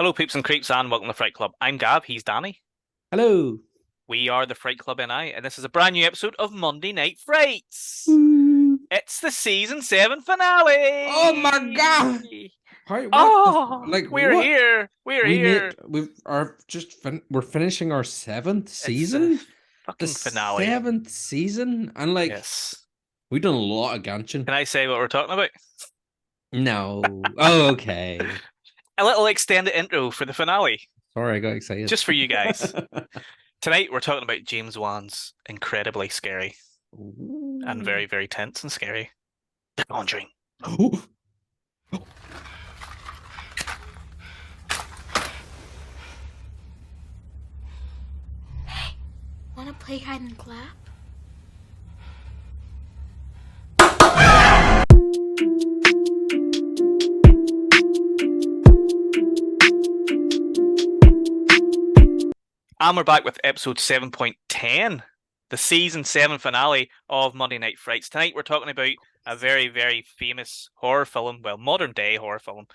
Hello, peeps and creeps, and welcome to Fright Club. I'm Gab, he's Danny. Hello. We are the Fright Club NI, and this is a brand new episode of Monday Night Frights. Woo. It's the season 7 Oh my god! finale. How, what the Oh, like we're what? here. We're here. We're finishing our seventh It's the season? The fucking finale. seventh season? And Yes. we've done a lot of ganching. Can I say what we're talking about? No. Oh, okay. A little extended intro for the finale, Sorry, I got excited. just for you guys. Tonight, we're talking about James Wan's incredibly scary and very, very tense and scary The Conjuring. Hey, wanna play hide and clap? And we're back with episode 7.10, the season 7 finale of Monday Night Frights. Tonight we're talking about a very, very famous horror film, well, modern day horror film.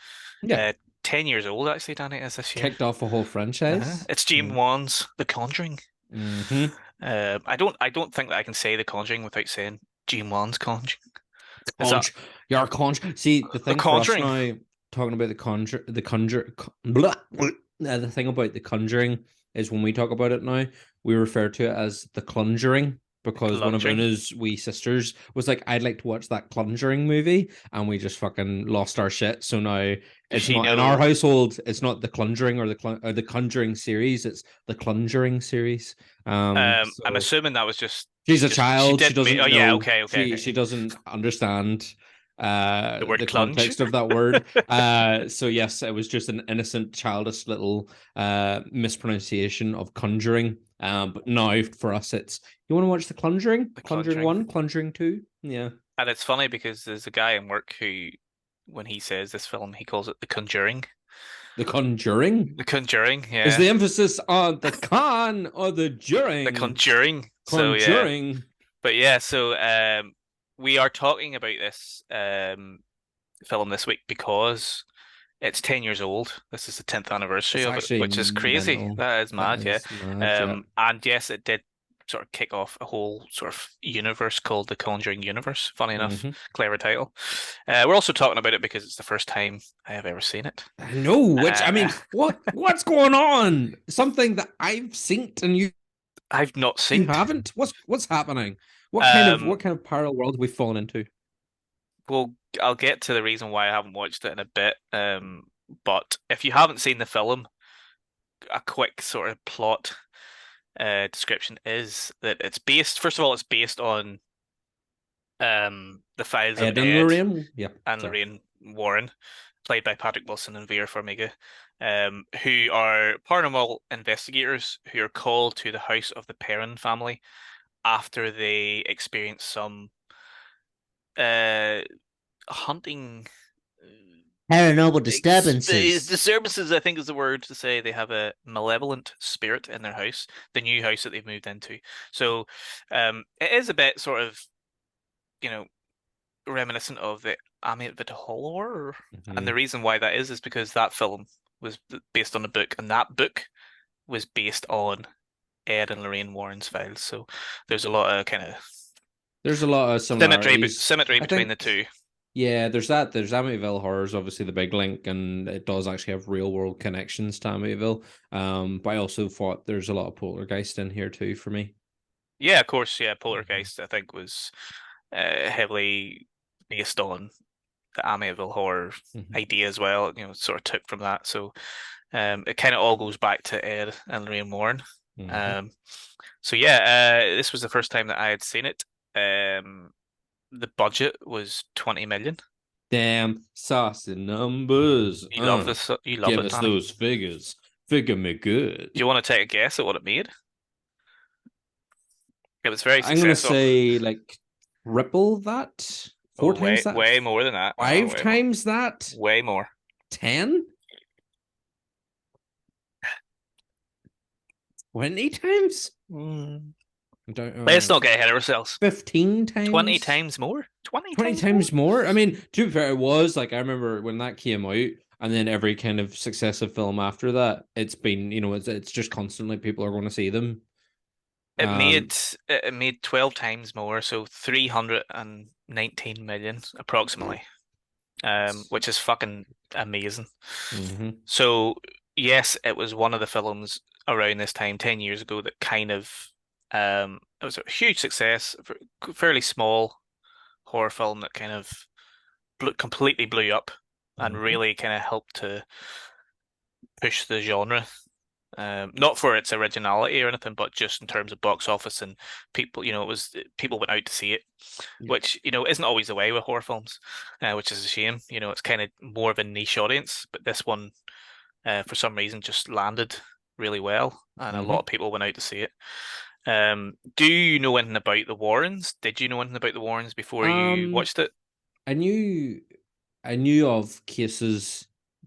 Yeah. 10 years old, actually, Danny, is this year. Kicked off a whole franchise. It's James Wan's The Conjuring. Mm-hmm. I don't think that I can say The Conjuring without saying James Wan's Conjuring. You're Conjuring. See, the thing for us now, talking about the thing about the Conjuring is when we talk about it now, we refer to it as the Conjuring because one of Una's wee sisters was like, "I'd like to watch that Conjuring movie," and we just fucking lost our shit. So now it's not in our household. It's not the Conjuring or the Conjuring series. It's the Conjuring series. I'm assuming that was just she's a child. She doesn't. Oh yeah, okay. She doesn't understand the context of that word. So yes, it was just an innocent, childish little mispronunciation of Conjuring. But now for us, it's you want to watch the Conjuring, Conjuring 1, Conjuring 2. Yeah, and it's funny because there's a guy in work who, when he says this film, he calls it the Conjuring. The Conjuring. The Conjuring, yeah. Is the emphasis on the con or the juring? The Conjuring. Conjuring. So, yeah. But yeah, so we are talking about this film this week because it's 10 years old. This is the 10th anniversary of it, which is crazy. Mental. That is mad, yeah. And yes, it did sort of kick off a whole sort of universe called the Conjuring universe. Funny enough, clever title. We're also talking about it because it's the first time I have ever seen it. I know, which I mean, what's going on? Something that I've seen and I've not seen. You haven't? What's happening? What kind of parallel world have we fallen into? Well, I'll get to the reason why I haven't watched it in a bit. But if you haven't seen the film, a quick sort of plot description is that it's based. First of all, it's based on the files of Ed and Lorraine, and Lorraine Warren, played by Patrick Wilson and Vera Farmiga, who are paranormal investigators who are called to the house of the Perrin family after they experience some hunting paranormal disturbances. Disturbances, I think, is the word to say. They have a malevolent spirit in their house, the new house that they've moved into. So it is a bit sort of, reminiscent of the Amityville Horror. And the reason why that is because that film was based on a book, and that book was based on Ed and Lorraine Warren's files. So there's a lot of symmetry between the two. Yeah, there's Amityville Horror is obviously the big link, and it does actually have real world connections to Amityville. But I also thought there's a lot of Poltergeist in here too for me. Yeah, of course. Yeah, Poltergeist I think was heavily based on the Amityville Horror idea as well. Sort of took from that. So it kind of all goes back to Ed and Lorraine Warren. So yeah, this was the first time that I had seen it. The budget was 20 million. Damn saucy numbers. You love this. You love Give us those figures. Figure me good. Do you want to take a guess at what it made? It was very successful. I'm going to say like triple that. Four times that. Way more than that. Five times that. Way more. 10? 20 times? Let's not get ahead of ourselves. 15 times? 20 times more? 20 times more? I mean, to be fair, it was like, I remember when that came out, And then every kind of successive film after that, it's been, it's just constantly people are going to see them. It Um, made it made 12 times more, so 319 million approximately, which is fucking amazing. mhm. So yes, it was one of the films around this time, 10 years ago, that kind of it was a huge success, fairly small horror film that kind of completely blew up and Mhm. really kind of helped to push the genre. Not for its originality or anything, but just in terms of box office and people, it was people went out to see it, Yeah. which, isn't always the way with horror films, which is a shame. It's kind of more of a niche audience, but this one, for some reason, just landed really well, and a lot of Mhm. people went out to see it. Do you know anything about the Warrens? Did you know anything about the Warrens before you Um, watched it? I knew I knew of cases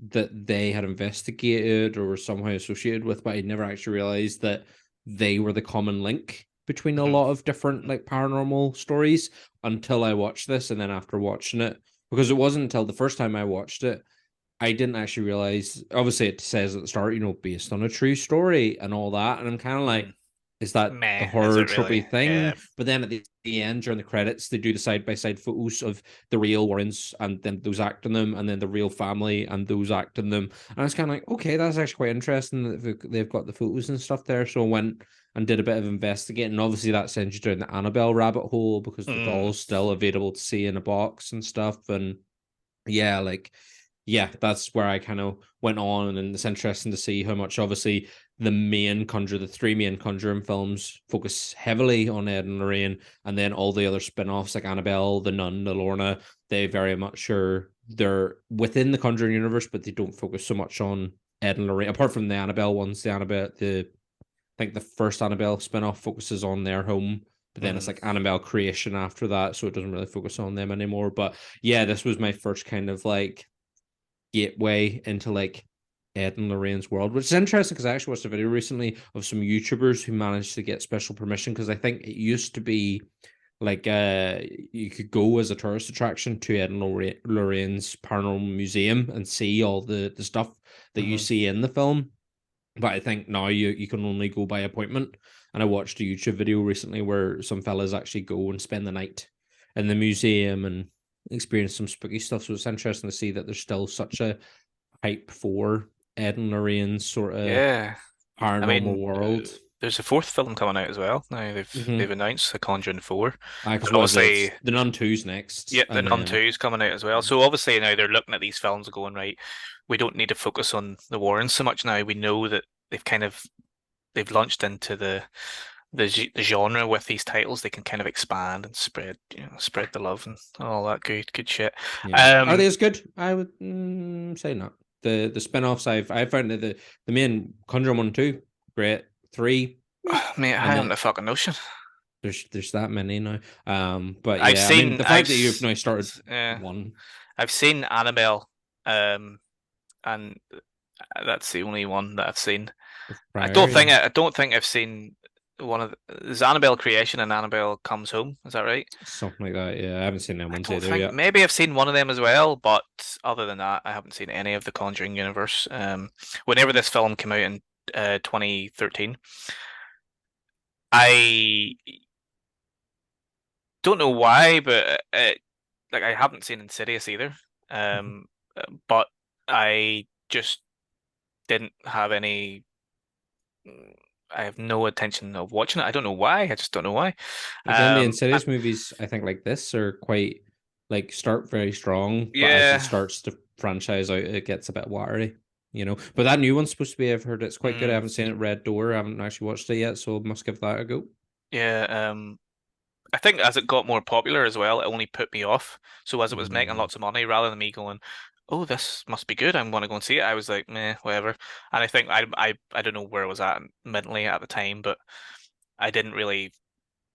that they had investigated or were somehow associated with, but I never actually realized that they were the common link between a Hmm. lot of different like paranormal stories until I watched this. And then after watching it, because it wasn't until the first time I watched it, I didn't actually realize. Obviously, it says at the start, based on a true story and all that, and I'm kind of Hmm. like, is that the Meh, is horror it really? tropey thing? Yeah. But then at the end, during the credits, they do the side by side photos of the real Warrens and then those acting them, and then the real family and those acting them. And I was kind of like, okay, that's actually quite interesting that they've got the photos and stuff there. So I went and did a bit of investigating. And obviously, that sends you down the Annabelle rabbit hole because the Mm. doll's still available to see in a box and stuff. And yeah, like yeah, that's where I kind of went on, and it's interesting to see how much obviously the three main Conjuring films focus heavily on Ed and Lorraine, and then all the other spin-offs like Annabelle, the Nun, the Lorna, they very much are they're within the Conjuring universe, but they don't focus so much on Ed and Lorraine, apart from the Annabelle ones. I think the first Annabelle spin-off focuses on their home, but then it's Mm. like Annabelle creation after that, so it doesn't really focus on them anymore. But yeah, this was my first kind of like gateway into like Ed and Lorraine's world, which is interesting because I actually watched a video recently of some YouTubers who managed to get special permission because I think it used to be like you could go as a tourist attraction to Ed and Lorraine's paranormal museum and see all the stuff that you Hmm. see in the film. But I think now you can only go by appointment. And I watched a YouTube video recently where some fellas actually go and spend the night in the museum and experience some spooky stuff. So it's interesting to see that there's still such a hype for Ed and Lorraine's sort of Yeah. I paranormal mean, world. there's a fourth film coming out as well. Now they've Mm-hmm. announced The Conjuring 4. Because But what is it? obviously, It's the Nun 2's next, yeah, The and Nun then 2 is coming out as well. So obviously now they're looking at these films and going, right, we don't need to focus on the Warrens so much now. We know that they've launched into the genre with these titles. They can kind of expand and spread the love and all that good shit. yeah, are they Um, as good? I would say not. The spin-offs I found that the main Conjuring 1 2 great, 3 meh. mate, I And haven't then a fucking notion. there's that many now. But I've yeah, I mean seen the fact that you've now started uh, one I've seen Annabelle, um, and that's the only one that I've seen. prior, yeah, I don't think I've seen one of there's Annabelle Creation and Annabelle Comes Home. Is that right? something like that. Yeah, I haven't seen them I ones don't either think yet. maybe I've seen one of them as well, but other than that, I haven't seen any of the Conjuring universe. Whenever this film came out in 2013, I don't know why, but like I haven't seen Insidious either. Um, but I just didn't have any. I have no intention of watching it. I don't know why. I just don't know why. Again, the And Insidious movies, I think like this are quite like start very strong, but as it yeah, starts to franchise out, it gets a bit watery, But that new one's supposed to be, I've heard it's quite good. I mm, haven't seen it, Red Door. I haven't actually watched it yet, so must give that a go. yeah. I think as it got more popular as well, it only put me off. So as it was making Mm. lots of money, rather than me going, "Oh, this must be good. I'm going to go and see it," I was like, "Meh, whatever." And I think I don't know where I was at mentally at the time, but I didn't really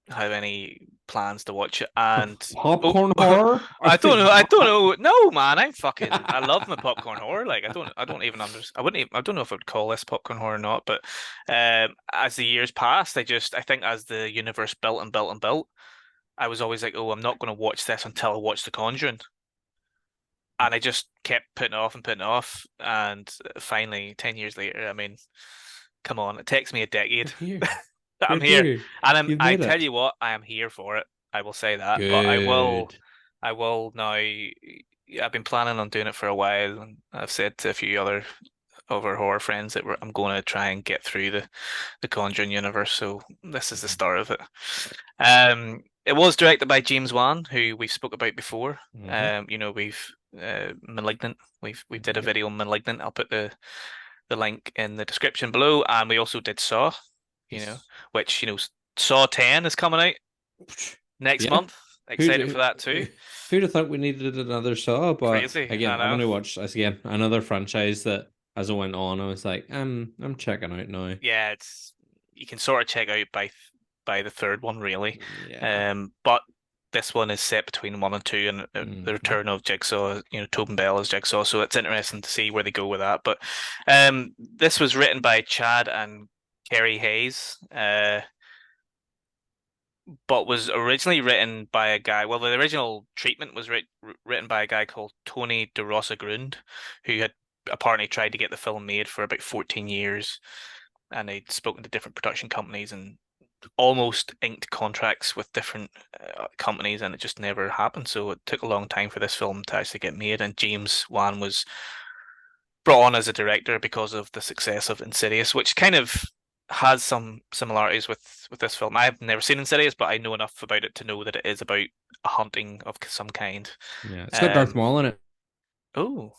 have any plans to watch it. And oh, Popcorn horror? Are I they don't know. I don't not? know. No, man, I love my popcorn horror. Like I don't even understand. I don't know if I would call this popcorn horror or not. But as the years passed, I think as the universe built and built and built, I was always like, oh, I'm not going to watch this until I watch The Conjuring. and I just kept putting it off, and finally, 10 years later, I mean, come on, it takes me a You're decade. here. I'm You're here, here. and You've I made tell it. you what, I am here for it. I will say that, but Good. I will now. I've been planning on doing it for a while, and I've said to a few of our horror friends that I'm going to try and get through the Conjuring universe. So this is the start of it. It was directed by James Wan, who we've spoke about before. Mm-hmm. We've Malignant. We did a Yep. video on Malignant. I'll put the link in the description below, and we also did Saw. Yes. Which Saw 10 is coming out next Yeah. month. Who'd Excited for that too. who'd have thought we needed another Saw? But Crazy, I again, I'm know. gonna watch as again another franchise that as it went on, I was like, I'm checking out now. Yeah, it's you can sort of check out by the third one really. Yeah. But this one is set between one and two, and the Hmm. return of Jigsaw, Tobin Bell as Jigsaw, so it's interesting to see where they go with that. But this was written by Chad and Kerry Hayes, but was originally written by a guy. Well, the original treatment was written by a guy called Tony DeRosa Grund, who had apparently tried to get the film made for about 14 years, and they'd spoken to different production companies and almost inked contracts with different companies, and it just never happened. So it took a long time for this film to actually get made. And James Wan was brought on as a director because of the success of Insidious, which kind of has some similarities with this film. I've never seen Insidious, but I know enough about it to know that it is about a haunting of some kind. Yeah. It's got Darth Um, Maul in it. oh,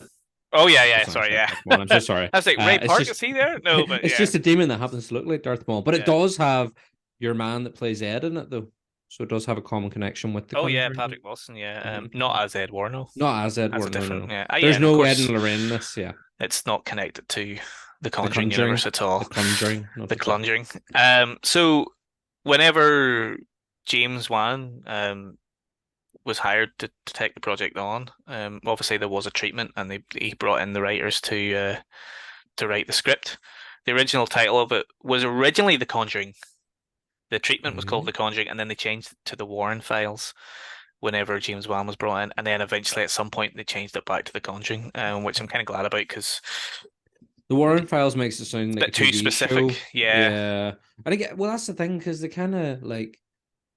oh yeah, yeah. It's not Sorry, got yeah. Darth Maul. I'm so sorry. I was like, Ray It's Park, is just he there? No, but it's yeah, just a demon that happens to look like Darth Maul. But it yeah. does have your man that plays Ed in it though. So it does have a common connection with the Oh yeah, Conjuring. Patrick Wilson. Yeah, Mhm. not as Ed Warno, Not as as a Edward, no, no, different. no. Yeah, yeah, There's and of no Ed and course Lorraine in this, yeah. it's not connected to the The Conjuring universe Conjuring. at The all. Conjuring, not The at all. Conjuring. So whenever James Wan was hired to take the project on, obviously there was a treatment, and he brought in the writers to write the script. The original title of it was originally The Conjuring. The treatment was called Hmm. The Conjuring, and then they changed it to The Warren Files whenever James Wan was brought in, and then eventually at some point they changed it back to The Conjuring, which I'm kind of glad about because The Warren Files makes it sound it's a like a bit too TV specific. show. Yeah. Yeah. And again, well, that's the thing, because they kind of like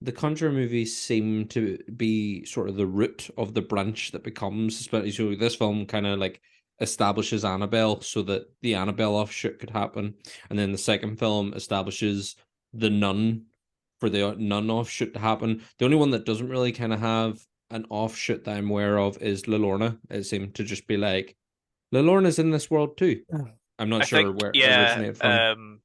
the Conjuring movies seem to be sort of the root of the branch that becomes, especially so this film kind of like establishes Annabelle so that the Annabelle offshoot could happen. And then the second film establishes the nun for the nun offshoot to happen. The only one that doesn't really kind of have an offshoot that I'm aware of is Lorna. It seemed to just be like, Lorna's in this world too. I'm not I sure think, where it yeah, originated from.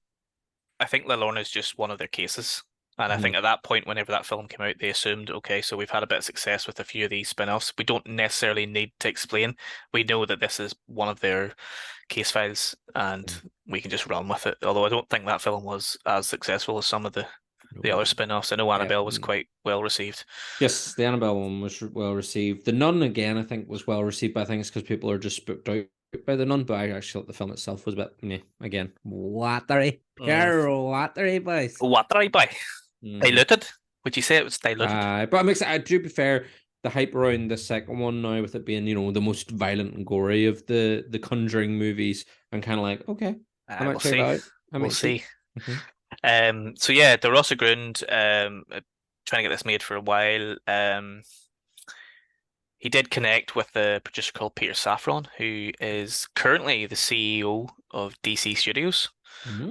I think La Lorna is just one of their cases. And I think Mhm. at that point, whenever that film came out, they assumed, okay, so we've had a bit of success with a few of these spin-offs. We don't necessarily need to explain. We know that this is one of their case files, and we can just run with it. Although I don't think that film was as successful as some of the other No. spin-offs. I know Yeah. Annabelle was quite well received. Yes, the Annabelle one was well received. The Nun again, I think, was well received, but I think it's because people are just spooked out by the Nun. But I actually thought the film itself was a bit, yeah, again, watery, Mm. pure watery, boys. What did I buy? Mm-hmm. Diluted? Would you say it was diluted? But I'm excited. To be fair, the hype around the second one now, with it being the most violent and gory of the Conjuring movies, I'm kind of like, okay, I might We'll check that see. out. I We'll might see. see. Mm-hmm. So yeah, the Rossa Grund, trying to get this made for a while. He did connect with a producer called Peter Safran, who is currently the CEO of DC Studios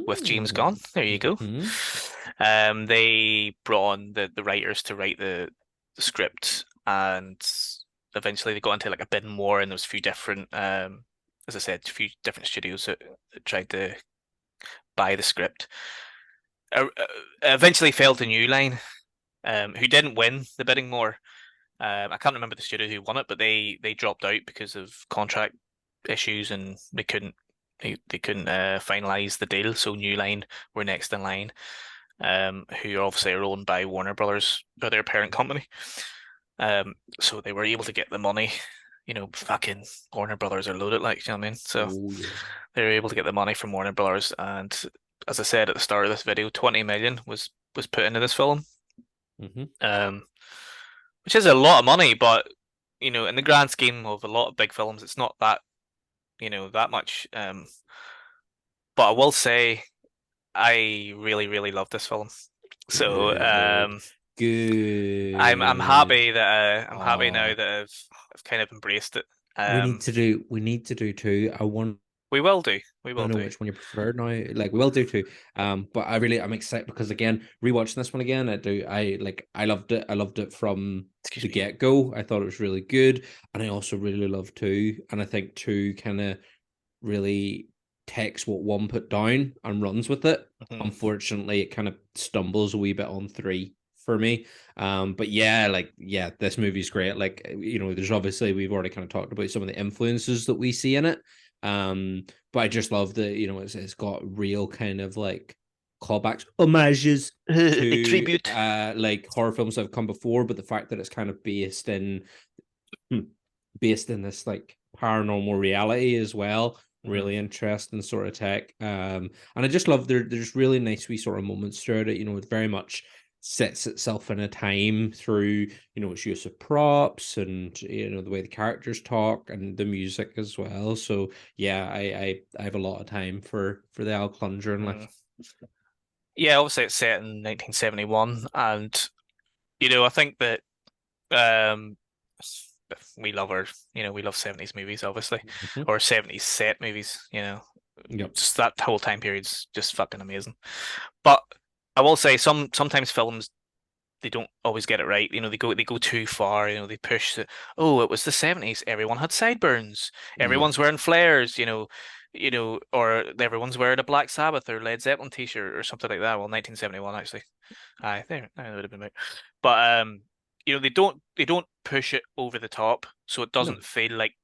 with James Gunn. There you go. Mm-hmm. They brought on the writers to write the script, and eventually they got into like a bidding war, and there was a few different, as I said, a few different studios that tried to buy the script. Eventually failed to New Line, who didn't win the bidding war. I can't remember the studio who won it, but they dropped out because of contract issues, and they couldn't finalize the deal. So New Line were next in line, who obviously are owned by Warner Brothers, or their parent company. So they were able to get the money. Fucking Warner Brothers are loaded, like, you know what I mean? So Oh yeah. they were able to get the money from Warner Brothers, and as I said at the start of this video, 20 million was put into this film. Mm-hmm. Which is a lot of money, but in the grand scheme of a lot of big films, it's not that, that much. But I will say I really, really love this film. So Good. I'm Good. happy that I'm happy now Oh, that I've kind of embraced it. we need to do two. I want We will do. We to will know do. which one you prefer now. Like we will do two. But I'm excited because again, rewatching this one again, I loved it. I loved it from Excuse the me. get-go. I thought it was really good. And I also really love two. And I think two kind of really takes what one put down and runs with it. Mhm. Unfortunately, it kind of stumbles a wee bit on three for me. But yeah, this movie's great. Like, there's obviously we've already kind of talked about some of the influences that we see in it. But I just love that, it's got real kind of like callbacks, homages to Tribute. like horror films that have come before, but the fact that it's kind of based in this like paranormal reality as well. Mhm. Really interesting sort of tech. And I just love there's really nice wee sort of moments throughout it. It very much sets itself in a time through, its use of props and the way the characters talk and the music as well. So yeah, I have a lot of time for the Al Conjuring Mhm. like. Yeah, obviously it's set in 1971, and I think that um we love we love 70s movies, obviously, Mhm. or 70s set movies. Yep. Just that whole time period's just fucking amazing. But I will say sometimes films they don't always get it right. They go too far. They push the, oh, it was the 70s. Everyone had sideburns. Yeah. Everyone's wearing flares, or everyone's wearing a Black Sabbath or Led Zeppelin t-shirt or something like that. Well, 1971 actually. Aye, there that would have been right. But they don't push it over the top, so it No. doesn't feel like,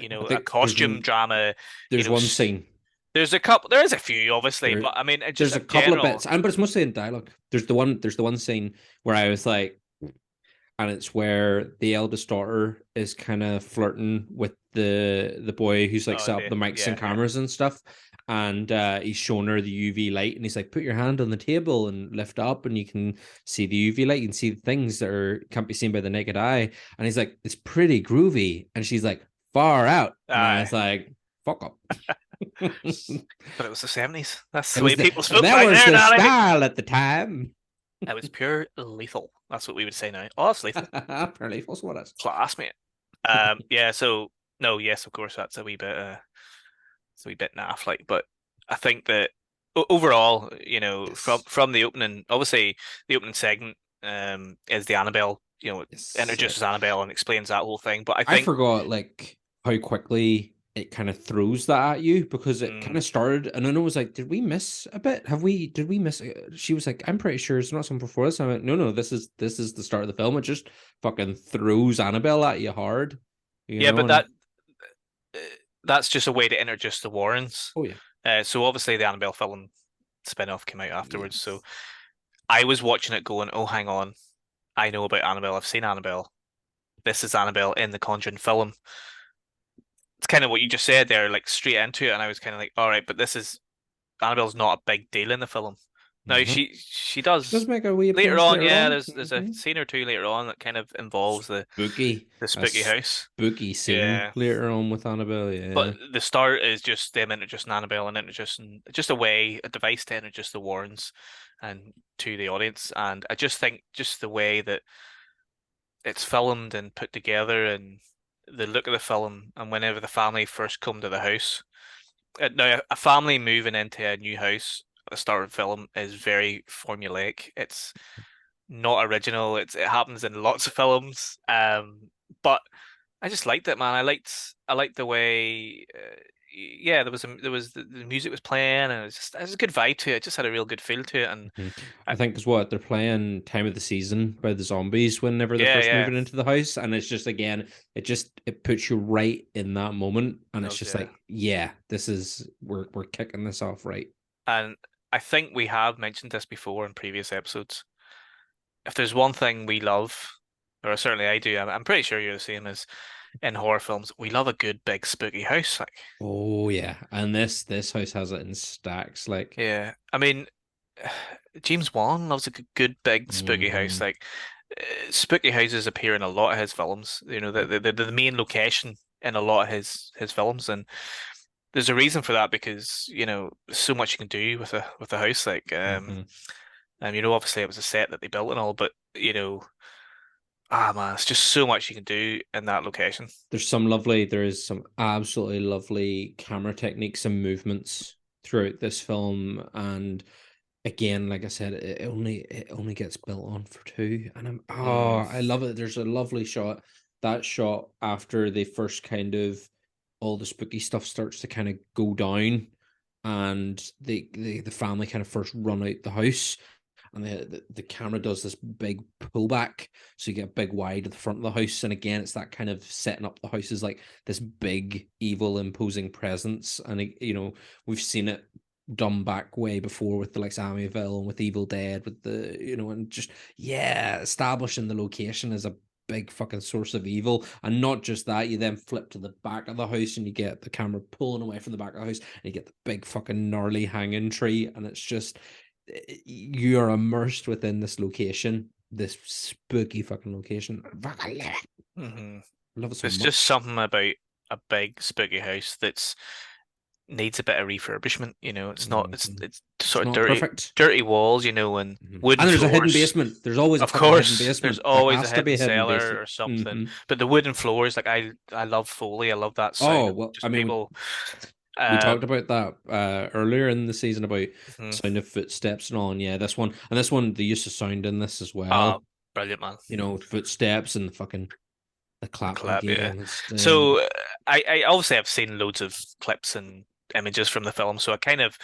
I a think costume drama. You there's know, one s- scene. there is a few obviously, There but I mean, just there's a in couple of general. bits, but it's mostly in dialogue. There's the one scene where I was like, and it's where the eldest daughter is kind of flirting with the boy who's like Oh, set up the mics and yeah, yeah. cameras and stuff. And he's showing her the UV light, and he's like, "Put your hand on the table and lift up, and you can see the UV light. You can see the things that can't be seen by the naked eye." And he's like, "It's pretty groovy," and she's like, "Far out." And I Aye. was like, "Fuck up." But it was the 70s. That's It the was way people spoke that back was there, the Danny. style at the time. It was pure lethal. That's what we would say now. Oh, it's lethal. Apparently, false what is. Class, mate. Yeah, so no, yes, of course, that's a wee bit it's a wee bit naff, like, but I think that overall, from Yes, the opening, obviously the opening segment is the Annabelle, yes. introduces Annabelle and explains that whole thing. But I I think forgot like how quickly it kind of throws that at you because it kind mm, of started, and then it was like, did we miss a bit? Did we miss it? She was like, I'm pretty sure it's not something before this. I went, no, this is the start of the film. It just fucking throws Annabelle at you hard, yeah, but and uh, that's just a way to introduce the Warrens. oh yeah, So obviously the Annabelle film spin-off came out afterwards. So yes. I was watching it going, oh, hang on, I know about Annabelle. I've seen Annabelle. This is Annabelle in the Conjuring film. It's kind of what you just said there, like straight into it, and I was kind of like, all right, but this is Annabelle's not a big deal in the film. Now Mhm. she She does does make a wee later appearance on. later Yeah, on. there's a scene or two later on that kind of involves Spooky, the a spooky house. spooky scene Yeah, later on with Annabelle. but Yeah. the start is just them introducing Annabelle and introducing just a device to introduce the Warrens and to the audience. And I just think just the way that it's filmed and put together and the look of the film and whenever the family first come to the house. Now, a family moving into a new house at the start of the film is very formulaic. It's not original. It happens in lots of films. But I just liked it, man. I liked the way. Yeah, the music was playing, and it was a good vibe to it. It just had a real good feel to it, and Mhm. I, I think is what they're playing Time of the Season by the Zombies whenever they're yeah, first yeah, moving into the house. And it's just again, it puts you right in that moment. it And it's does, just yeah. like, yeah, this is we're kicking this off right. And I think we have mentioned this before in previous episodes. If there's one thing we love, or certainly I do, I'm pretty sure you're the same as in horror films, we love a good big spooky house. Like, Oh yeah. And this house has it in stacks. Like yeah, I mean, James Wan loves a good big spooky house. Hmm. Like spooky houses appear in a lot of his films. You know, the main location in a lot of his films, and there's a reason for that because so much you can do with a house. Like Hmm. and obviously it was a set that they built and all, but man, it's just so much you can do in that location. There is some absolutely lovely camera techniques and movements throughout this film. And again, like I said, it only gets built on for two. And Mm, I love it. There's a lovely shot. That shot after they first kind of all the spooky stuff starts to kind of go down and the family kind of first run out the house and the camera does this big pullback, so you get a big wide at the front of the house, and again, it's that kind of setting up the house as like this big evil imposing presence, and we've seen it done back way before with the like Amityville and with Evil Dead, with the and just yeah, establishing the location as a big fucking source of evil. And not just that, you then flip to the back of the house and you get the camera pulling away from the back of the house and you get the big fucking gnarly hanging tree, and it's just you're immersed within this location, this spooky fucking location. I hmm love it so There's just much. something about a big spooky house that's needs a bit of refurbishment. It's not Mhm. it's It's sort of not perfect. dirty walls, and Mhm. wooden And there's a hidden floors. basement. There's always a Of fucking hidden course, there's basement. There always a has to be hidden a hidden cellar basement. or something. Hmm. But the wooden floors, like I love Foley. I love that sound Oh of well, I just mean, people. we talked Um, about that earlier in the season about mhm. sound of footsteps and all. And yeah, this one, the use of sound in this as Ah, well. brilliant, man. Footsteps and the The clapping clap, yeah. again. It's So I obviously have seen loads of clips and images from the film, so I kind of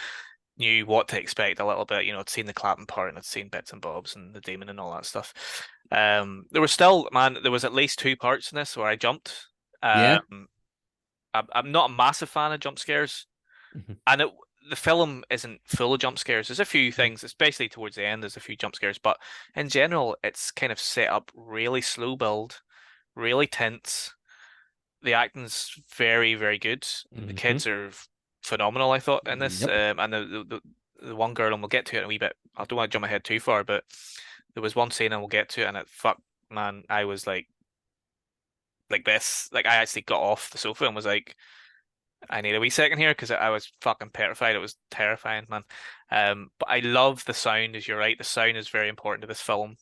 knew what to expect a little bit. I'd seen the clapping part and I'd seen bits and bobs and the demon and all that stuff. There was still, man, there was at least two parts in this where I jumped. yeah. Um, I'm not a massive fan of jump scares, Mhm. and the film isn't full of jump scares. There's a few things, especially towards the end, there's a few jump scares, but in general, it's kind of set up really slow build, really tense. The acting's very, very good. The Mhm. kids are phenomenal, I thought, in this. Yep. And the one girl, and we'll get to it in a wee bit. I don't want to jump ahead too far, but there was one scene, and we'll get to it, and man, I was like this. Like I actually got off the sofa and was like, I need a wee second here because I was fucking petrified. It was terrifying, man. But I love the sound, as you're right. The sound is very important to this film.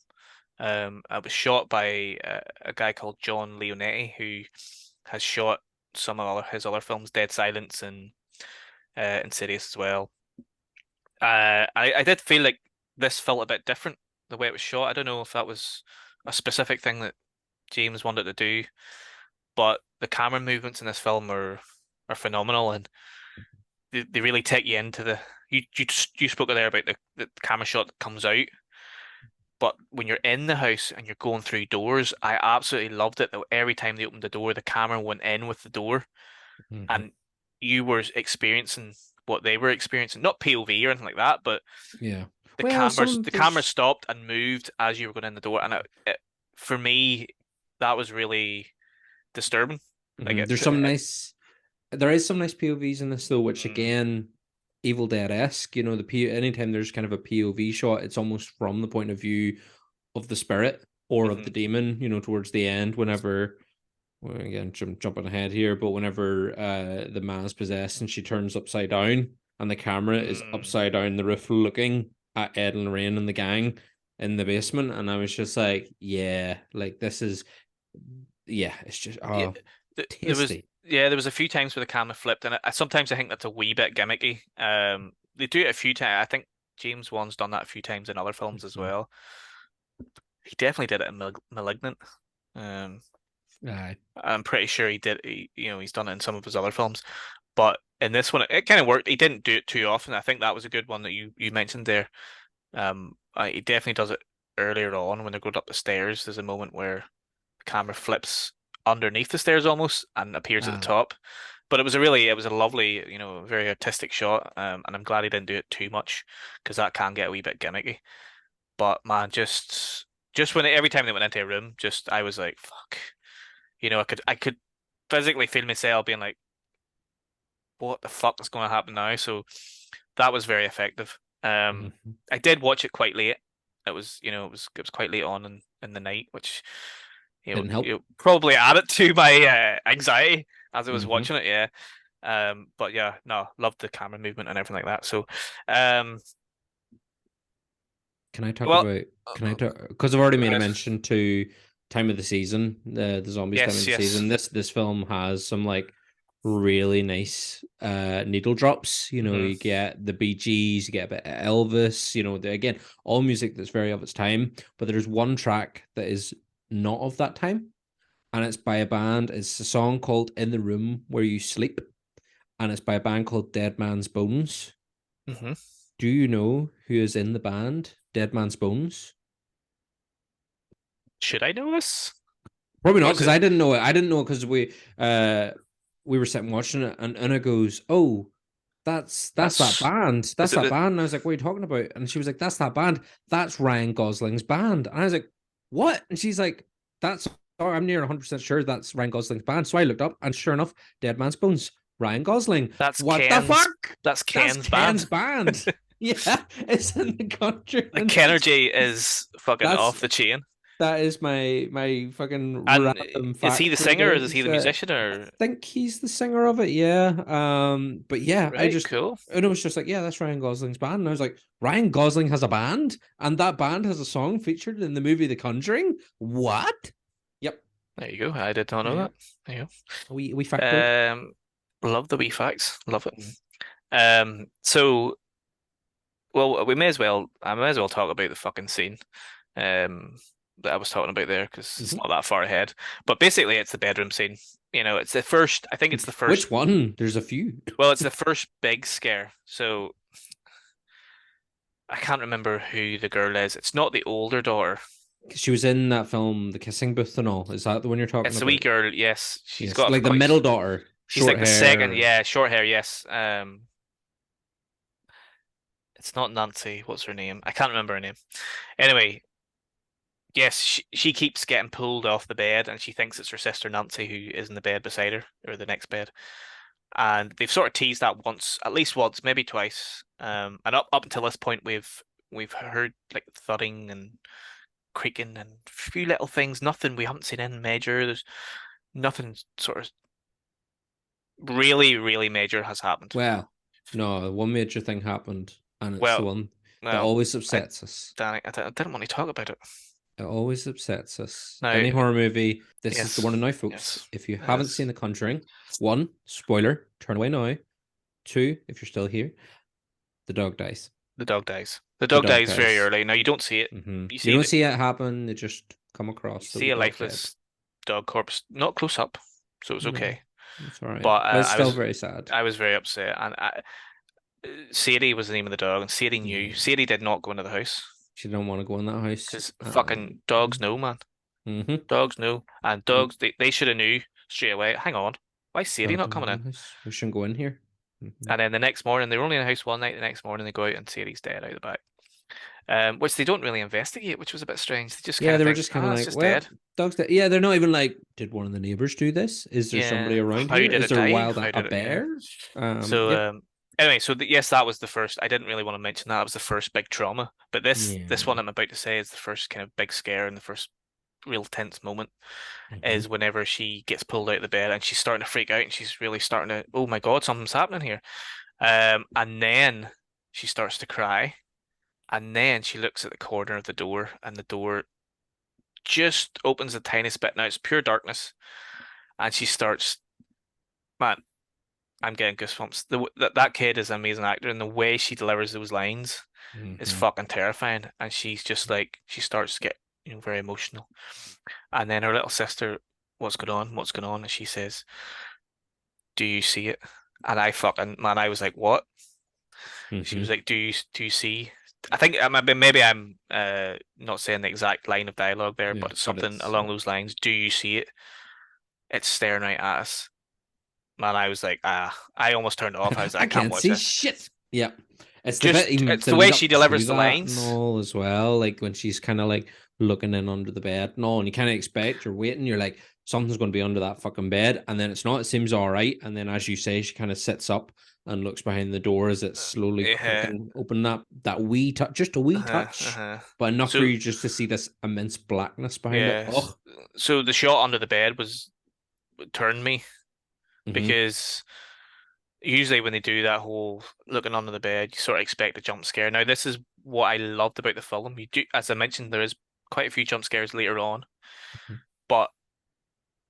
It was shot by a guy called John Leonetti, who has shot some of his other films, Dead Silence and Insidious as well. I did feel like this felt a bit different the way it was shot. I don't know if that was a specific thing that James wanted to do, but the camera movements in this film are phenomenal, and they really take you into the. You spoke there about the camera shot that comes out. But when you're in the house and you're going through doors, I absolutely loved it. Though every time they opened the door, the camera went in with the door, Mhm. and you were experiencing what they were experiencing. Not POV or anything like that, but Yeah. the Well, cameras some the camera there's stopped and moved as you were going in the door, and for me, that was really disturbing. Like there's some nice there is some nice POVs in this though, which mm, again, Evil Dead esque. Anytime there's kind of a POV shot, it's almost from the point of view of the spirit or of mhm, the demon. Towards the end, whenever well, again jumping ahead here, but whenever the man is possessed and she turns upside down and the camera is mm. upside down the roof looking at Ed and Lorraine and the gang in the basement, and I was just like, yeah, like this is yeah, it's just Yeah, there was tasty. there was a few times where the camera flipped, and sometimes I think that's a wee bit gimmicky. They do it a few times. I think James Wan's done that a few times in other films as Mhm. well. He definitely did it in Malignant. Um, Aye. I'm pretty sure he did. He's done it in some of his other films, but in this one, it kind of worked. He didn't do it too often. I think that was a good one that you mentioned there. He definitely does it earlier on when they're going up the stairs. There's a moment where the camera flips underneath the stairs almost and appears at the Ah, top. But it was a lovely, very artistic shot. And I'm glad he didn't do it too much because that can get a wee bit gimmicky. But man, just when every time they went into a room, just I was like, fuck. I could physically feel myself being like, what the fuck is going to happen now? So that was very effective. I did watch it quite late. It was, it was quite late on in the night, which Didn't help. probably added to my anxiety as I was Mm-hmm. watching it. Yeah. But yeah, no, loved the camera movement and everything like that. So, um, Can I talk well, about? Can I talk? Because I've already made a right. mention to time of the season, the zombies time of Yes, the yes. season. This film has some like really nice needle drops. Hmm. You get the Bee Gees, you get a bit of Elvis. Again, all music that's very of its time. But there's one track that is not of that time, and it's by a band. It's a song called "In the Room Where You Sleep," and it's by a band called Dead Man's Bones. Hmm. Do you know who is in the band Dead Man's Bones? Should I know this? Probably not, Was because it? I didn't know it. I didn't know it because we were sitting watching it, and Una goes, "Oh, that's that That's band. is That's it that the band." And I was like, "What are you talking about?" And she was like, "That's that band. That's Ryan Gosling's band." And I was like, "What?" And she's like, "That's." Oh, I'm near 100% sure that's Ryan Gosling's band. So I looked up, and sure enough, Dead Man's Bones, Ryan Gosling. that's What the Ken's fuck? that's That's Ken's Ken's band. band. Yeah, it's in the The Conjuring. Kenergy is fucking That's off the chain. that is my fucking And random is he fact the for the singer or day. is he the musician I or think he's the singer of it, yeah. But yeah, right? Cool. and it was just like, yeah, that's Ryan Gosling's band. And I was like, Ryan Gosling has a band, and that band has a song featured in the movie The Conjuring. What? Yep. There you go. I did not know Yeah. that. There you We factoid. go. Love the wee facts. Love it. Mhm. So well, we may as well. I may as well talk about the fucking scene. That I was talking about there because it's Mhm. not that far ahead. But basically, it's the bedroom scene. It's the first. I think it's the first. Which one? There's a few. Well, it's the first big scare. So I can't remember who the girl is. It's not the older daughter. She was in that film, The Kissing Booth and all. Is that the one you're talking It's the wee about? girl. Yes, she's Yes, got like the quite. middle daughter, She's short like the second. hair. Yeah, short hair. Yes. It's not Nancy. What's her name? I can't remember her name. Anyway, yes, she keeps getting pulled off the bed, and she thinks it's her sister Nancy who is in the bed beside her, or the next bed. And they've sort of teased that once, at least once, maybe twice. And up until this point, we've heard like thudding and creaking and a few little things. Nothing we haven't seen in major. There's nothing sort of really, really major has happened. Well, no, one major thing happened, and it's the Well, one that well, always I, upsets us. Danny, I didn't want to talk about it. It always upsets us. Now, Any horror movie, this is the one yes, now, folks. yes, If you it haven't is. seen The Conjuring, one, spoiler, turn away now. Two, if you're still here, the dog dies. The dog dies. The The dog dog dies very dies. early. Now you don't see it. You You see don't the see it happen, they just come you across the see wee a dog dead. lifeless dog corpse, not close up, so it's No, okay. it's all right. But But it's still very sad. I was very upset, and Sadie was the name of the dog, and Sadie knew. Yeah. Sadie did not go into the house She don't want to go in that house. because fucking dogs know, man. Mm-hmm. Dogs know, and dogs they should have knew straight away. Hang on, why is Sadie Dog not don't coming want in? in the house. We shouldn't go in here. And then the next morning, they were only in the house one night. The next morning, they go out and Sadie's dead out the back. Which they don't really investigate, which was a bit strange. They just kind Yeah, of they were think, just kind of it's like, just well, dead. dog's dead. Yeah, they're not even like, did one of the neighbors do this? Is there somebody Yeah. around How here? did Is it there die? wild How a did it? Yeah. bear? Yep. So anyway, so yes, that was the first. I didn't really want to mention that. That was the first big trauma. But this Yeah. one I'm about to say is the first kind of big scare and the first real tense moment Mhm. is whenever she gets pulled out of the bed and she's starting to freak out and she's really starting to, oh my God, something's happening here. And then she starts to cry. And then she looks at the corner of the door and the door just opens the tiniest bit. Now it's pure darkness. And she starts, man, I'm getting goosebumps. That kid is an amazing actor, and the way she delivers those lines is Mhm. fucking terrifying. And she's just like she starts to get very emotional. And then her little sister, what's going on? What's going on? And she says, "Do you see it?" And I fucking man, I was like, "What?" She was Mhm. like, "Do you see?" I think maybe I'm not saying the exact line of dialogue there, Yeah, but it's but something it's along those lines. Do you see it? It's staring right at us. Man, I was like, I almost turned it off. I was like, I I can't can't watch see this. shit. Yeah. It's the bit Just even it's the the way lead she up to delivers the that and lines. all as well. Like when she's kind of like looking in under the bed and all, and you kind of expect you're waiting, you're like, something's going to be under that fucking bed, and then it's not. It seems all right, and then as you say, she kind of sits up and looks behind the door as it's slowly Yeah. cracking open that wee touch, just a wee Uh-huh, touch, uh-huh. but enough for So you just to see this immense blackness behind it. yeah. Oh, So the shot under the bed was turned me hmm because usually when they do that whole looking under the bed, you sort of expect a jump scare. Now this is what I loved about the film. You do, as I mentioned, there is quite a few jump scares later on, but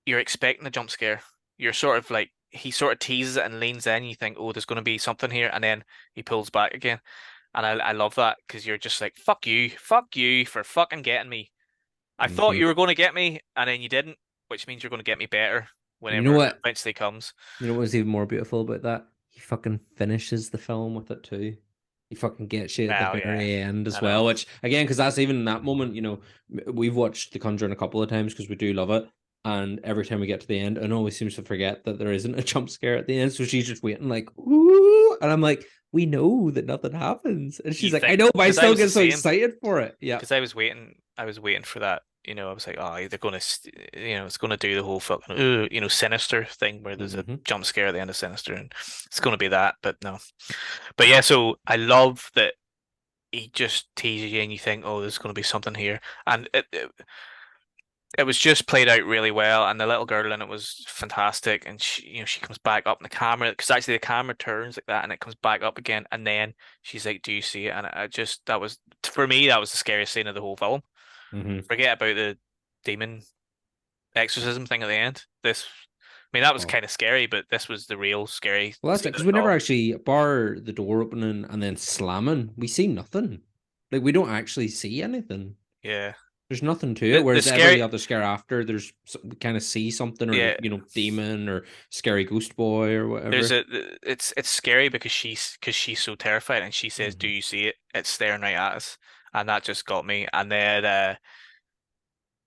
you're expecting a jump scare. You're sort of like he sort of teases it and leans in. You think, oh, there's going to be something here, and then he pulls back again. And I love that because you're just like, fuck you for fucking getting me. I thought hmm you were going to get me, and then you didn't, which means you're going to get me better You know whenever it what? eventually comes. You know what was even more beautiful about that? He fucking finishes the film with it too. He fucking gets you at the Oh yeah, very end as I well, know. which again, because that's even in that moment, we've watched The Conjuring a couple of times because we do love it. And every time we get to the end, Anne always seems to forget that there isn't a jump scare at the end. So she's just waiting, like, ooh. And I'm like, we know that nothing happens. And You she's like, I think know, but I because I still was the get so same. excited for it. Yeah. Because I was waiting for that. I was like, oh, they're gonna, it's gonna do the whole fucking, Sinister thing where there's a hmm jump scare at the end of Sinister, and it's gonna be that, but no. But yeah, so I love that he just teases you, and you think, oh, there's gonna be something here, and it was just played out really well, and the little girl in it was fantastic, and she comes back up in the camera because actually the camera turns like that, and it comes back up again, and then she's like, "Do you see it?" And I just that was for me that was the scariest scene of the whole film. hmm Forget about the demon exorcism thing at the end. I mean, that was kind of scary, but this was the real scary Well, that's it scene of because we it never all. actually bar the door opening and then slamming. We see nothing. Like we don't actually see anything. Yeah, There's nothing to it. the Whereas every scary, other scare after, we kind of see something, or yeah. demon or scary ghost boy or There's whatever. a it's scary because she's so terrified, and she says, "Do hmm you see it? It's staring right at us," and that just got me. And then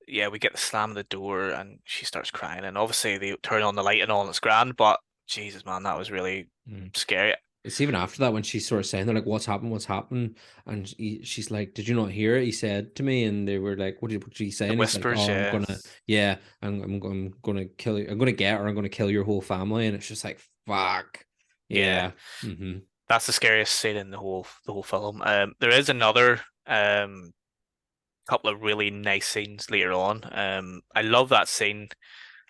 yeah, we get the slam of the door, and she starts crying, and obviously they turn on the light and all, and it's grand. But Jesus, man, that was really scary. It's even after that when she's sort of saying, they're like, "What's happened? What's happened?" And she's like, "Did you not hear it?" He said to me, and they were like, what did he say?" The And he's like, whispers, "Oh, yeah, yeah, I'm gonna kill you. I'm gonna get her. I'm gonna kill your whole family." And it's just like, fuck, yeah. yeah. hmm That's the scariest scene in the whole film. There is another couple of really nice scenes later on. I love that scene.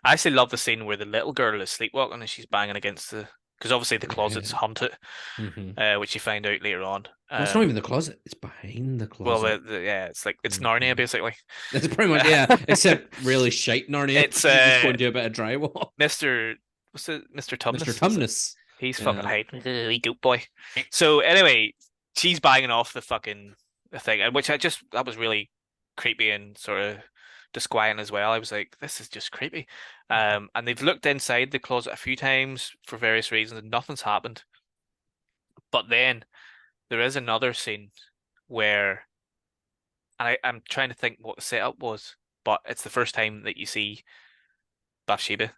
I actually love the scene where the little girl is sleepwalking and she's banging against the because obviously the closet's Yeah. haunted, hmm which you find out later on. Well, it's not even the closet; it's behind the Well, closet. yeah, it's like it's Narnia hmm basically. That's pretty much, yeah. Except really shite Narnia It's because you just go and do a bit of drywall. Mr. What's it? Mr. Mr. Tumnus, is it? Tumnus. He's fucking Yeah. hype. Wee goat boy. So anyway, she's banging off the thing, and which that was really creepy and sort of disquieting as well. I was like, this is just creepy. And they've looked inside the closet a few times for various reasons, and nothing's happened. But then there is another scene where, and I'm trying to think what the setup was, but it's the first time that you see Bathsheba,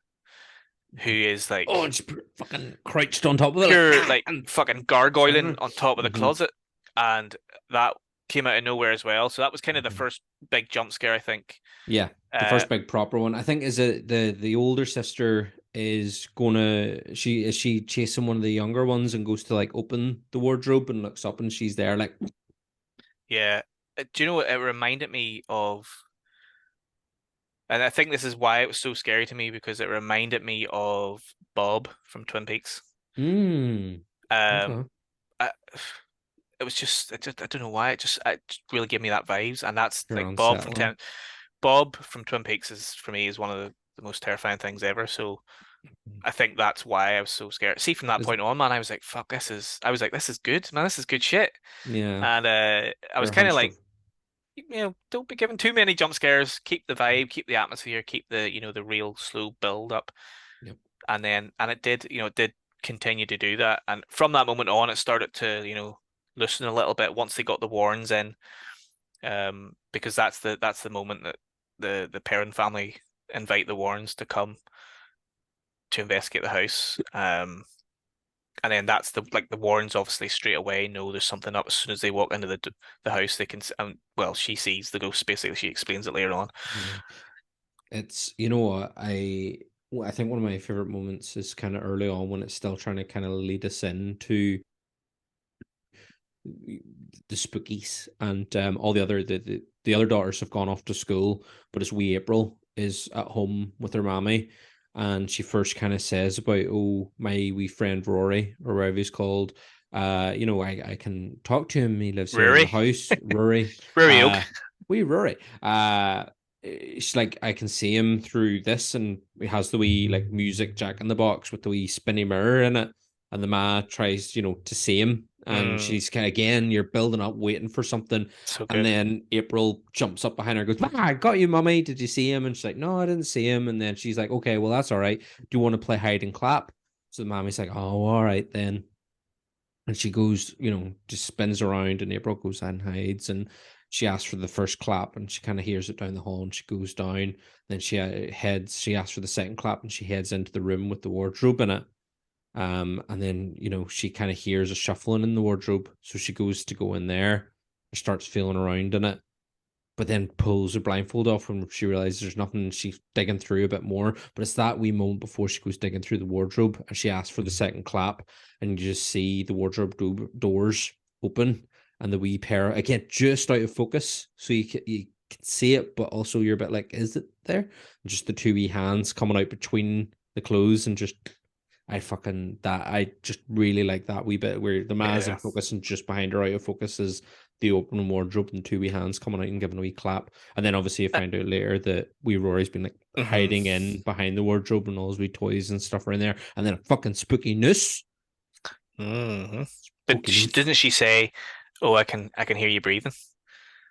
who is Oh, like and just fucking crouched on top of it, like, pure like and fucking staring gargoyling at on top of the her. closet, and that came out of nowhere as well. So that was kind of the hmm first big jump scare, I think. Yeah, the Uh, first big proper one. I think is it the older sister is gonna she chasing one of the younger ones and goes to like open the wardrobe and looks up and she's there like yeah. Do you know what it reminded me of? And I think this is why it was so scary to me because it reminded me of Bob from Twin Peaks. hmm Um, okay, I, I don't know why it just really gave me that vibes, and that's you're like Bob from unsettling. Twin Peaks is for me is one of the most terrifying things ever. So I think that's why I was so scared. See, from that Is point on, man, I was like, this is good, man, this is good shit. yeah, And I was you're kind of hunched like, up. don't be giving too many jump scares. Keep the vibe, keep the atmosphere, keep the real slow build up. Yep. And it did continue to do that. And from that moment on, it started to, loosen a little bit once they got the Warrens in, because that's the moment that the parent family invite the Warrens to come to investigate the house. And then that's the Warrens obviously straight away know there's something up as soon as they walk into the house. They can, well, she sees the ghost basically. She explains it later on. Yeah. It's you know what I I think one of my favorite moments is kind of early on when it's still trying to kind of lead us into the spookies, and all the other the other daughters have gone off to school, but it's wee April is at home with her mommy, and she first kind of says about, oh, my wee friend Rory, or whatever he's called, I can talk to him, he lives here in the Rory, house. Rory, Rory Oak. uh wee Rory, she's like, I can see him through this, and he has the wee like music jack in the box with the wee spinny mirror in it, and the ma tries, to see him, and Mm, she's kind of, again, you're building up, waiting for something, so and good. then April jumps up behind her and goes, I got you, mummy. Did you see him? And she's like, no, I didn't see him. And then she's like, okay, well, that's all right. Do you want to play hide and clap? So the mommy's like, oh, all right then. And she goes, just spins around, and April goes and hides, and she asks for the first clap, and she kind of hears it down the hall, and she goes down. Then she asks for the second clap, and she heads into the room with the wardrobe in it. And then, she kind of hears a shuffling in the wardrobe. So she goes to go in there, starts feeling around in it, but then pulls her blindfold off when she realizes there's nothing. She's digging through a bit more, but it's that wee moment before she goes digging through the wardrobe, and she asks for the second clap, and you just see the wardrobe doors open, and the wee pair, again, just out of focus, so you can see it, but also you're a bit like, is it there? And just the two wee hands coming out between the clothes, and just I just really like that wee bit where the ma's in Yeah. focus, and just behind her out of focus is the open wardrobe, and two wee hands coming out and giving a wee clap. And then obviously you find out later that wee Rory's been like Mm-hmm. hiding in behind the wardrobe, and all his wee toys and stuff are in there. And then a fucking spooky noose. Mm-hmm. But Spooky noose. didn't she say, "Oh, I can hear you breathing,"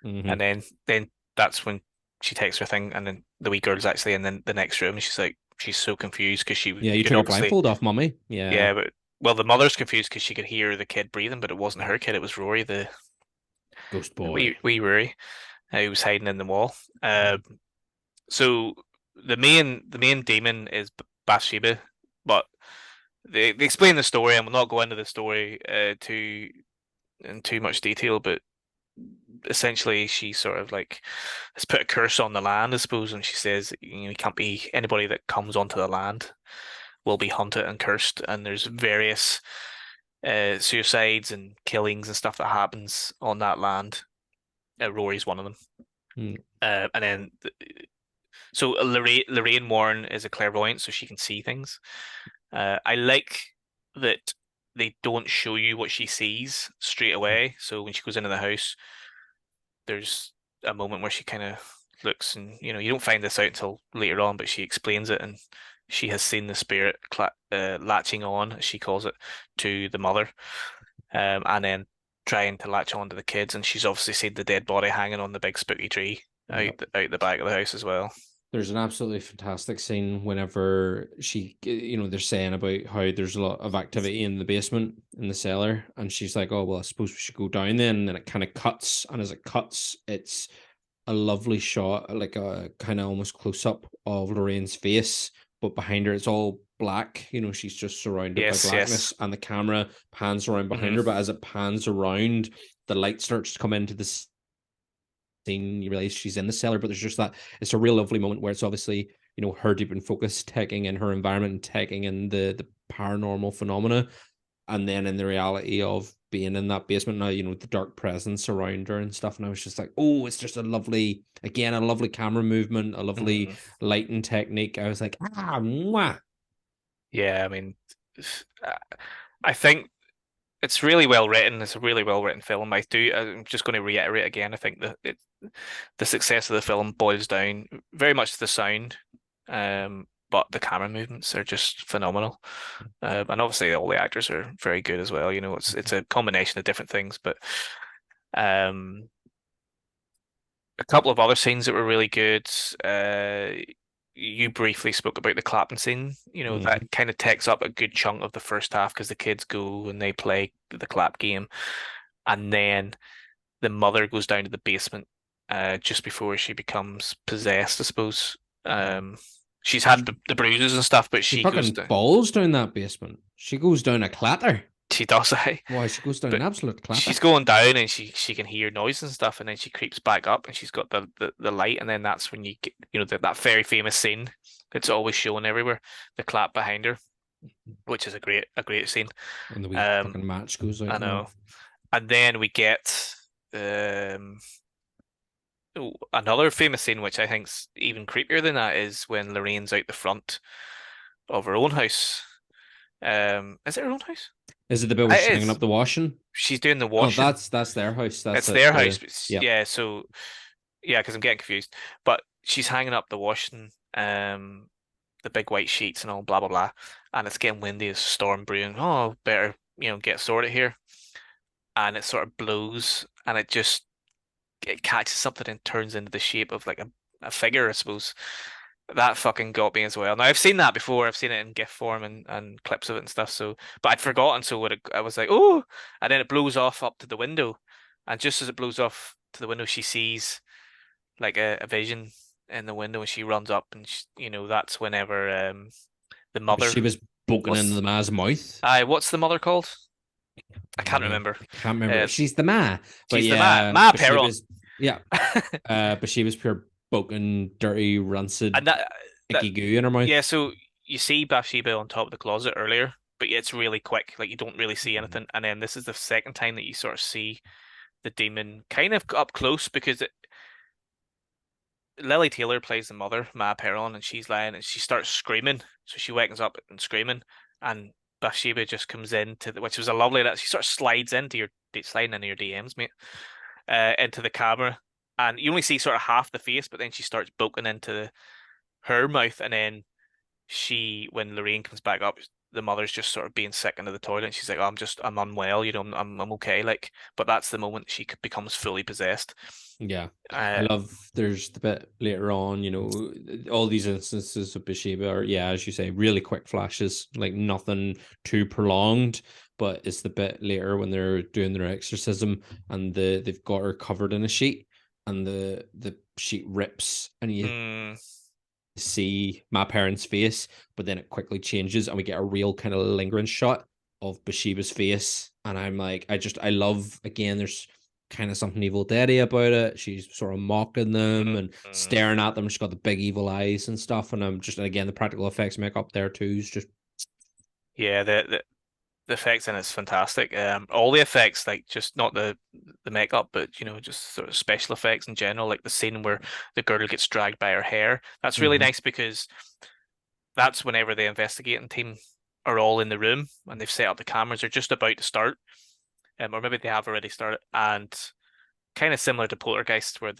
Mm-hmm. and then that's when she takes her thing, and then the wee girl's actually in the next room, and she's like, she's so confused because Yeah, you could took your obviously, blindfold off, mummy. Yeah. yeah, but well, the mother's confused because she could hear the kid breathing, but it wasn't her kid, it was Rory, Ghost the boy. wee Rory, who was hiding in the wall. So the main demon is Bathsheba, but they explain the story, and we'll not go into the story too in too much detail, but essentially she sort of like has put a curse on the land, I suppose, and she says, you can't be anybody that comes onto the land will be hunted and cursed, and there's various suicides and killings and stuff that happens on that land. Rory's one of them. Mm. And then so Lorraine Warren is a clairvoyant, so she can see things. I like that they don't show you what she sees straight away. So when she goes into the house, there's a moment where she kind of looks, and you don't find this out until later on, but she explains it, and she has seen the spirit latching on, as she calls it, to the mother, and then trying to latch on to the kids, and she's obviously seen the dead body hanging on the big spooky tree Yeah. out the back of the house as well. There's an absolutely fantastic scene whenever they're saying about how there's a lot of activity in the basement, in the cellar, and she's like, oh, well, I suppose we should go down then. And then it kind of cuts, and as it cuts, it's a lovely shot, like a kind of almost close up of Lorraine's face, but behind her, it's all black. She's just surrounded by Yes, yes. blackness, and the camera pans around behind Hmm. her, but as it pans around, the light starts to come into the scene, you realize she's in the cellar, but there's just that, it's a real lovely moment where it's obviously, her deep in focus, taking in her environment and taking in the paranormal phenomena, and then in the reality of being in that basement now, the dark presence around her and stuff. And I was just like, oh, it's just a lovely, again, a lovely camera movement, a lovely Hmm. lighting technique. I was like, mwah. Yeah, I mean, uh, I think it's really well written. It's a really well written film. I'm just going to reiterate again. I think that the success of the film boils down very much to the sound, but the camera movements are just phenomenal. And obviously all the actors are very good as well. It's a combination of different things, but um, a couple of other scenes that were really good. You briefly spoke about the clapping scene. That Mhm. kind of takes up a good chunk of the first half because the kids go and they play the clap game, and then the mother goes down to the basement just before she becomes possessed, I suppose. She's had the bruises and stuff, but She she goes fucking to balls down that basement. She goes down a clatter. She does. Why, she goes down But an absolute clapper. she's going down and she can hear noise and stuff, and then she creeps back up and she's got the light, and then that's when you get that very famous scene that's always shown everywhere, the clap behind her, which is a great scene. And the wee Um, fucking match goes out I and all. know. And then we get um another famous scene, which I think's even creepier than that, is when Lorraine's out the front of her own house. Is it her own house? Is it the bit where she's It hanging is. up the washing? She's doing the Oh, washing. that's their house. That's It's at their house. the But yeah. yeah, so yeah, because I'm getting confused. But she's hanging up the washing, the big white sheets and all, blah blah blah, and it's getting windy, it's a storm brewing. Oh, better get sorted here, and it sort of blows, and it catches something and turns into the shape of like a figure, I suppose. That fucking got me as well. Now I've seen that before. I've seen it in GIF form and clips of it and stuff. So, but I'd forgotten. So I was like, oh, and then it blows off up to the window, and just as it blows off to the window, she sees like a vision in the window, and she runs up, and that's whenever the But mother. she was poking into What's the ma's mouth. what's the mother called? I can't remember. I can't remember. Uh, She's the ma. But she's the yeah, Ma but she Perron, was yeah. But she was pure poking, dirty, rancid, and that icky goo in her mouth. yeah. So you see Bathsheba on top of the closet earlier, but it's really quick. Like you don't really see anything, and then this is the second time that you sort of see the demon kind of up close because Lily Taylor plays the mother, Ma Perron, and she's lying and she starts screaming. So she wakens up and screaming, and Bathsheba just comes which was a lovely that she sort of sliding into your DMs, mate, into the camera, and you only see sort of half the face, but then she starts poking into her mouth, and then when Lorraine comes back up, the mother's just sort of being sick into the toilet, and she's like, "Oh, I'm unwell, I'm okay," like, but that's the moment she becomes fully possessed. Yeah. I Uh, love there's the bit later on, all these instances of Bathsheba are, yeah, as you say, really quick flashes, like nothing too prolonged. But it's the bit later when they're doing their exorcism and they've got her covered in a sheet and the sheet rips and you mm, see my parents' face, but then it quickly changes and we get a real kind of lingering shot of Bathsheba's face. And I'm like, I love, again, there's kind of something Evil Dead-y about it. She's sort of mocking them and staring at them. She's got the big evil eyes and stuff. And again, the practical effects make up there too is just yeah, the effects in it's fantastic. All the effects, like just not the makeup, but just sort of special effects in general, like the scene where the girl gets dragged by her hair. That's really nice because that's whenever the investigating team are all in the room and they've set up the cameras, they're just about to start, or maybe they have already started, and kind of similar to Poltergeist, where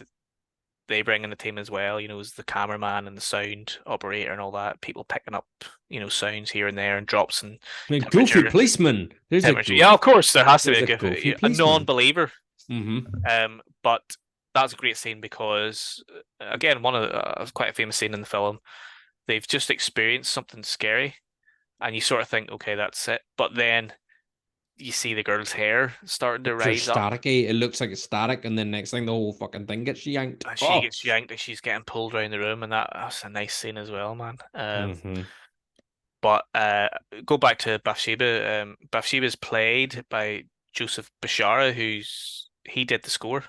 they bring in the team as well, as the cameraman and the sound operator and all that, people picking up, sounds here and there and drops and goofy policeman. There's a temperature. Yeah, of course, there has to be goofy a policeman. non-believer. But that's a great scene because, again, one of quite a famous scene in the film. They've just experienced something scary, and you sort of think, okay, that's it. But then you see the girl's hair starting to rise up. Staticky. It looks like it's static, and then next thing the whole fucking thing gets yanked. And she gets yanked and she's getting pulled around the room, and that's a nice scene as well, man. But go back to Bathsheba. Bathsheba's played by Joseph Bishara, he did the score.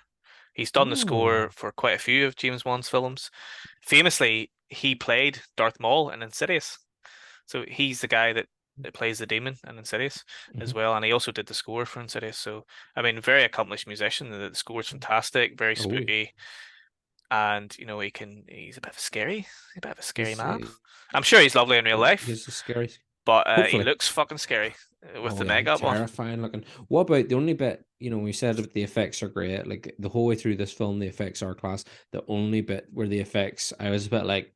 He's done the score for quite a few of James Wan's films. Famously, he played Darth Maul in Insidious. So he's the guy that plays the demon in Insidious as well, and he also did the score for Insidious. So I mean, very accomplished musician. The score's fantastic, very spooky, and he's a bit of a scary man. I'm sure he's lovely in real life. He's scary, but he looks fucking scary with the makeup on. Terrifying looking. What about the only bit? We said that the effects are great. Like the whole way through this film, the effects are class. The only bit where the effects, I was a bit like,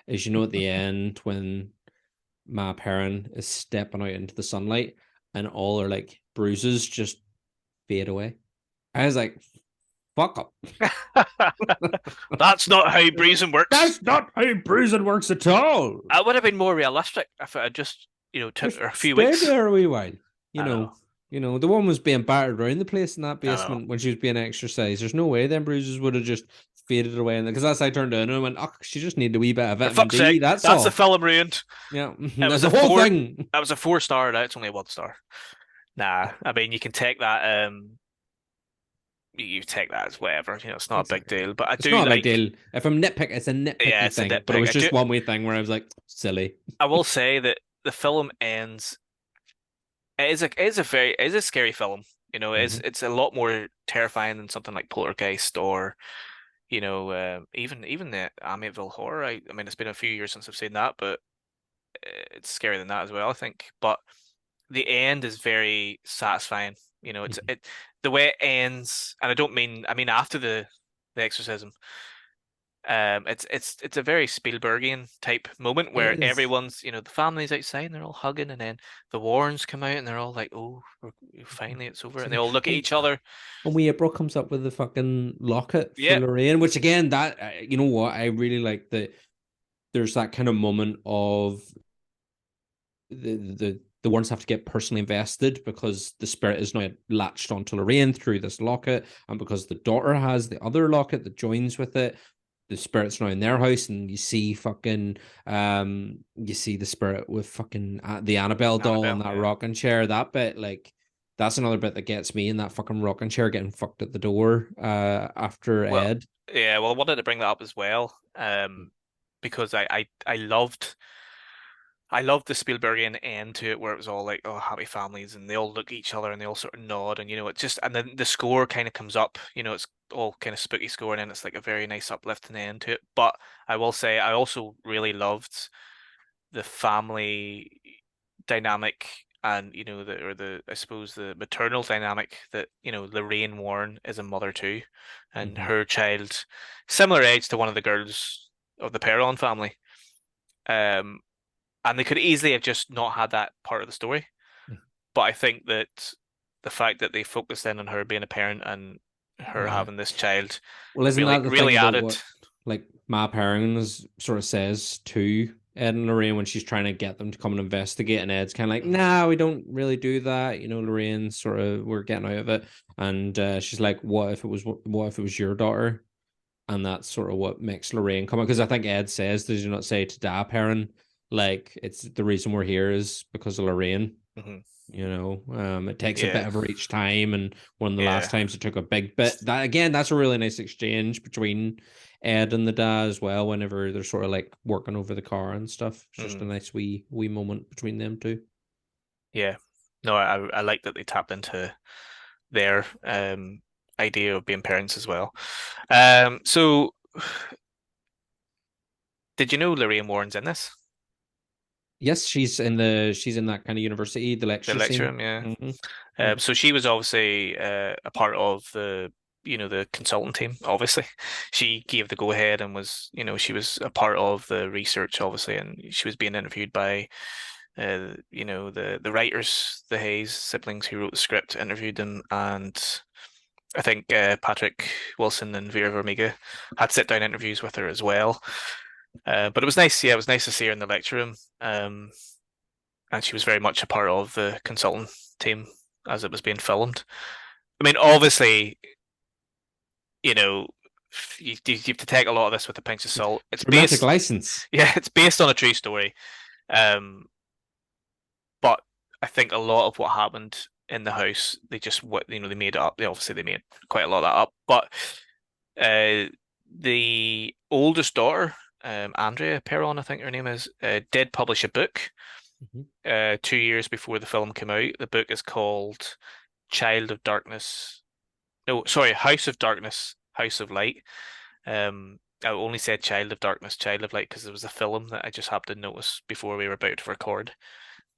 is at the end when Ma Perrin is stepping out into the sunlight and all her like bruises just fade away. I was like, fuck up. That's not how bruising works. That's not how bruising works at all. It would have been more realistic if it had just, took her a few weeks. There a wee while. The one was being battered around the place in that basement when she was being exercised. There's no way them bruises would have just faded away, because that's how I turned down and I went, "Oh, she just need a wee bit of vitamin D." Sake, that's all. The film ruined. Yeah, that's the whole thing. That was a 4-star. Now it's only a 1-star. Nah, I mean you can take that. You take that as whatever. It's not a big Exactly. deal. But I It's do not a big like. deal. If I'm nitpick, it's a Yeah, nitpicky it's a thing. But it nitpick. was just one way thing where I was like, silly. I will say that the film ends. It is a scary film. Hmm. It's a lot more terrifying than something like Poltergeist or even the Amityville Horror. I mean, it's been a few years since I've seen that, but it's scarier than that as well, I think. But the end is very satisfying. The way it ends, and I mean after the exorcism. It's a very Spielbergian type moment It where is. everyone's, the family's outside and they're all hugging, and then the Warrens come out and they're all like, "Oh, finally it's over," and they all look at And each other. April comes up with the fucking locket for Yeah, Lorraine, which again, that you know what, I really like that. There's that kind of moment of the ones have to get personally invested because the spirit is now latched onto Lorraine through this locket, and because the daughter has the other locket that joins with it, the spirit's now in their house, and you see the spirit with fucking the Annabelle doll in Annabelle. that Yeah. rocking chair. That bit, like, that's another bit that gets me in that fucking rocking chair getting fucked at the door after Well, Ed. yeah. Well, I wanted to bring that up as well, because I loved the Spielbergian end to it, where it was all like, oh, happy families, and they all look at each other and they all sort of nod, and it just, and then the score kind of comes up, it's all kind of spooky score, and then it's like a very nice uplifting end to it. But I will say, I also really loved the family dynamic, and I suppose the maternal dynamic, that Lorraine Warren is a mother too, and Mm-hmm. her child, similar age to one of the girls of the Perron family. Um, and they could easily have just not had that part of the story. But I think that the fact that they focused in on her being a parent and her Yeah. having this child Well, isn't really, that the thing really about added. what like Ma Perrin sort of says to Ed and Lorraine when she's trying to get them to come and investigate, and Ed's kind of like, Mhm. "Nah, we don't really do that." Lorraine sort of, we're getting out of it, and she's like, what if it was your daughter?" And that's sort of what makes Lorraine come out, because I think Ed says, "Did you not say to Da Perrin, like, it's the reason we're here is because of Lorraine?" Mhm. It takes a bit Yeah, of her each time, and one of the last yeah. times it took a big bit. That again, that's a really nice exchange between Ed and the dad as well. Whenever they're sort of like working over the car and stuff, it's just a Mhm. nice wee moment between them two. Yeah. No, I like that they tapped into their idea of being parents as well. So did you know Lorraine Warren's in this? Yes, she's in that kind of university, the The lecture lecture scene. room, yeah. Hmm. So she was obviously a part of the consultant team. Obviously, she gave the go ahead and she was a part of the research, obviously, and she was being interviewed by, the writers, the Hayes siblings who wrote the script, interviewed them, and I think Patrick Wilson and Vera Farmiga had sit down interviews with her as well. But it was nice, yeah, it was nice to see her in the lecture room. And she was very much a part of the consultant team as it was being filmed. I mean, obviously, you know, you have to take a lot of this with a pinch of salt. It's Dramatic based, license. yeah, it's based on a true story. Um, but I think a lot of what happened in the house, they just they made it up. They made quite a lot of that up. But uh, the oldest daughter, Andrea Perron, I think her name is, did publish a book Mhm. 2 years before the film came out. The book is called Child of Darkness. No, sorry, House of Darkness, House of Light. I only said Child of Darkness, Child of Light because there was a film that I just happened to notice before we were about to record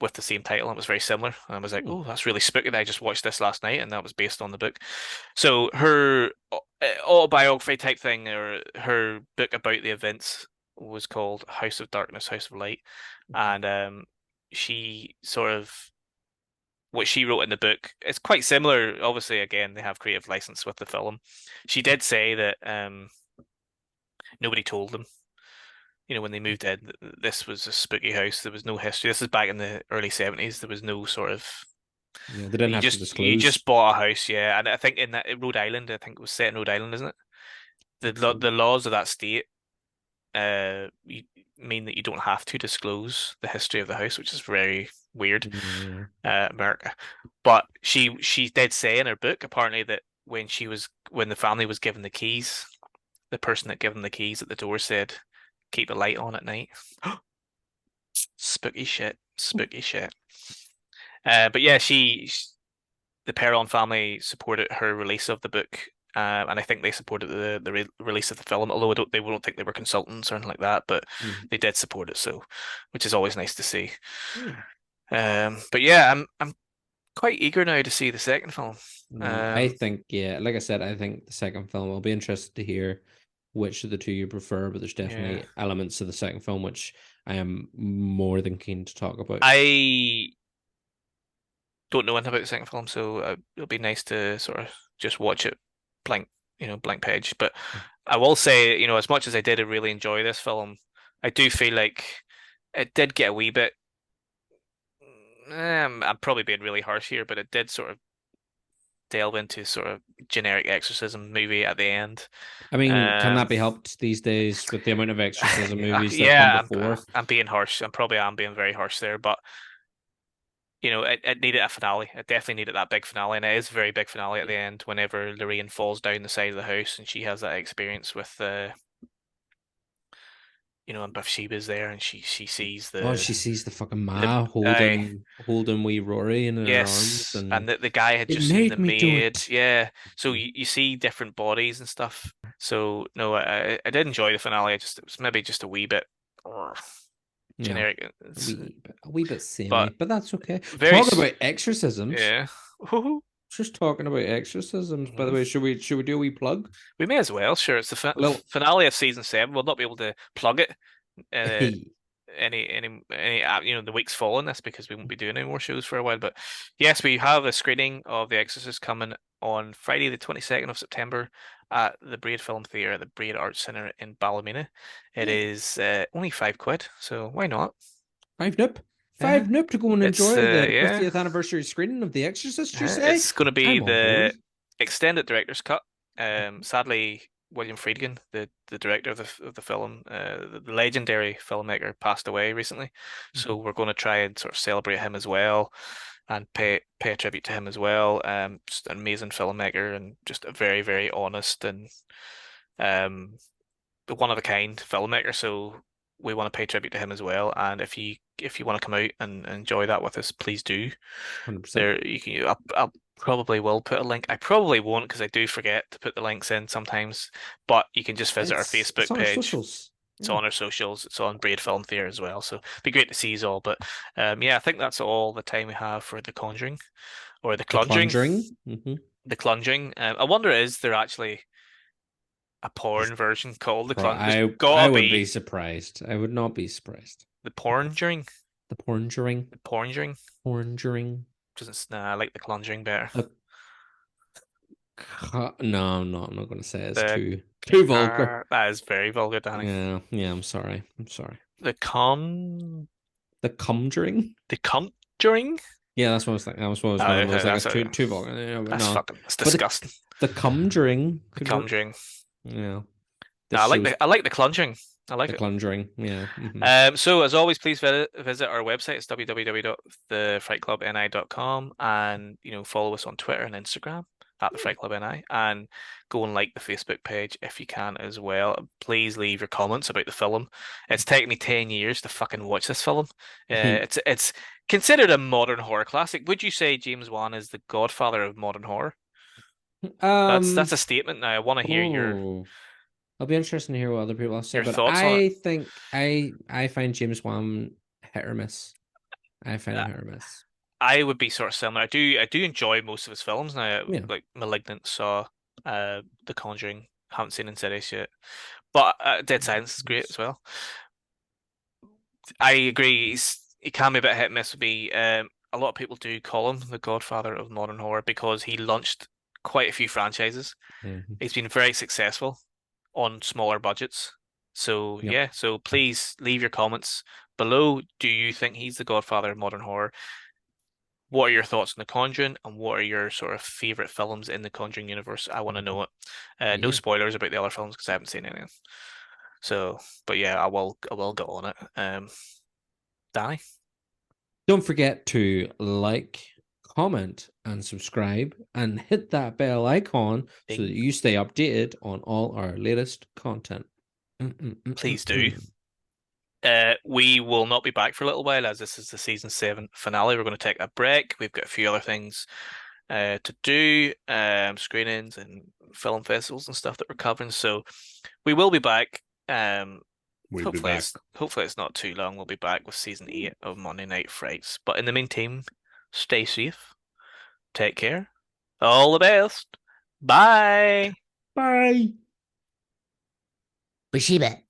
with the same title. And it was very similar. And I was like, Hmm. oh, that's really spooky. I just watched this last night, and that was based on the book. So her autobiography type thing, or her book about the events, was called House of Darkness, House of Light. And she sort of what she wrote in the book is quite similar. Obviously, again, they have creative license with the film. She did say that nobody told them. When they moved in, this was a spooky house. There was no history. This is back in the early 70s. There was no sort of Yeah, they didn't you have to just disclose. bought a house, yeah. And I think in Rhode Island, I think it was set in Rhode Island, isn't it? The laws of that state you, mean that you don't have to disclose the history of the house, which is very weird, Yeah. America. But she did say in her book apparently that when the family was given the keys, the person that gave them the keys at the door said, "Keep the light on at night." Spooky shit, spooky shit. But yeah, the Perron family supported her release of the book, and I think they supported the release of the film. Although they won't think they were consultants or anything like that, but Mhm. they did support it, so which is always nice to see. Yeah. But yeah, I'm quite eager now to see the second film. I Um, think, yeah, like I said, I think the second film, I'll be interested to hear which of the two you prefer, but there's yeah, definitely elements of the second film which I am more than keen to talk about. I don't know anything about the second film, so it'll be nice to sort of just watch it blank, blank page. But I will say, as much as I did really enjoy this film, I do feel like it did get a wee bit. I'm probably being really harsh here, but it did sort of delve into sort of generic exorcism movie at the end. I mean, can Um, that be helped these days with the amount of exorcism movies that have come yeah, before? I'm being harsh. I'm being very harsh there, but it needed a finale. It definitely needed that big finale, and it is a very big finale at the end. Whenever Lorraine falls down the side of the house, and she has that experience with and Bathsheba's there, and she sees Oh, the she sees the fucking the ma uh, holding wee Rory in her arms, yes, and and the guy had it just seen the made me do maid. it. Yeah, so you see different bodies and stuff. So no, I did enjoy the finale. It was maybe just a wee bit Yeah, generic, a wee bit samey, but but that's okay. very Talking about exorcisms, yeah. just talking about exorcisms. By the Mhm. way, should we do a wee plug? We may as well. Sure, it's the A little. finale of season 7. We'll not be able to plug it uh, Hey, the weeks following this because we won't be doing any more shows for a while. But yes, we have a screening of The Exorcist coming on Friday, the 22nd of September at the Braid Film Theatre at the Braid Arts Centre in Ballymena. It yeah, is only £5, so why not? five nip, Yeah, five nip to go and it's enjoy the yeah. 50th anniversary screening of The Exorcist. You say? It's going to be I'm on board. the extended director's cut. Sadly, William Friedkin, the director of the film, the legendary filmmaker, passed away recently. So Mhm. we're going to try and sort of celebrate him as well, and pay a tribute to him as well. Just an amazing filmmaker and just a very, very honest and um one of a kind filmmaker. So we want to pay tribute to him as well. And if you want to come out and enjoy that with us, please do. 100%. There you can. I'll probably will put a link. I probably won't because I do forget to put the links in sometimes. But you can just visit our It's Facebook on our page. socials. It's Yeah. on our socials. It's on Braid Film Theatre as well. So it'd be great to see you all. But yeah, I think that's all the time we have for the Conjuring or the The Conjuring. Conjuring. The Conjuring. I wonder is there actually a porn version called the Con? There's I gotta would be be surprised. I would not be surprised. the Pornjuring. The Conjuring. The Pornjuring. Conjuring. Doesn't. Nah, I like the Conjuring better. The no, I'm not going to say it. It's The too vulgar. that is very vulgar, Danny. Yeah, yeah. I'm sorry. I'm sorry. The con The Conjuring. the Conjuring? Yeah, that's what I was thinking. That's what I was Oh, going. I okay, was like, it's too vulgar. Yeah, but no. that's But disgusting. the Conjuring The could work. Conjuring. Yeah. No, This show's I like the Conjuring. I like the it. Conjuring. Yeah. So as always, please visit our website. It's www.thefrightclubni.com, and follow us on Twitter and Instagram at the Fright Club NI, and go and like the Facebook page if you can as well. Please leave your comments about the film. It's taken me 10 years to fucking watch this film. It's considered a modern horror classic. Would you say James Wan is the godfather of modern horror? That's Um. a statement. Now I want to hear Oh. It'll be interesting to hear what other people have to say, your but thoughts on it. I think I find James Wan hit or miss. I find him Uh, hit or miss. I would be sort of similar. I do enjoy most of his films now, Yeah. like *Malignant*, Saw, The Conjuring. Haven't seen *Insidious* yet, but *Dead Silence* is great as well. I agree. He can be a bit hit and miss with me. A lot of people do call him the godfather of modern horror because he launched quite a few franchises. Mhm. He's been very successful on smaller budgets. So Yep. yeah, so please leave your comments below. Do you think he's the godfather of modern horror? What are your thoughts on The Conjuring, and what are your sort of favorite films in the Conjuring universe? I want to know it. No Yeah. spoilers about the other films because I haven't seen anything. So, but yeah, I will go on it. Danny, Don't forget to like, comment, and subscribe, and hit that bell icon so that you stay updated on all our latest content. Please do. We will not be back for a little while as this is the season 7 finale. We're going to take a break. We've got a few other things to do, screenings and film festivals and stuff that we're covering. So we will be back. Hopefully it's not too long. We'll be back with season 8 of Monday Night Frights. But in the meantime, stay safe. Take care. All the best. Bye. Bye. Bushiba.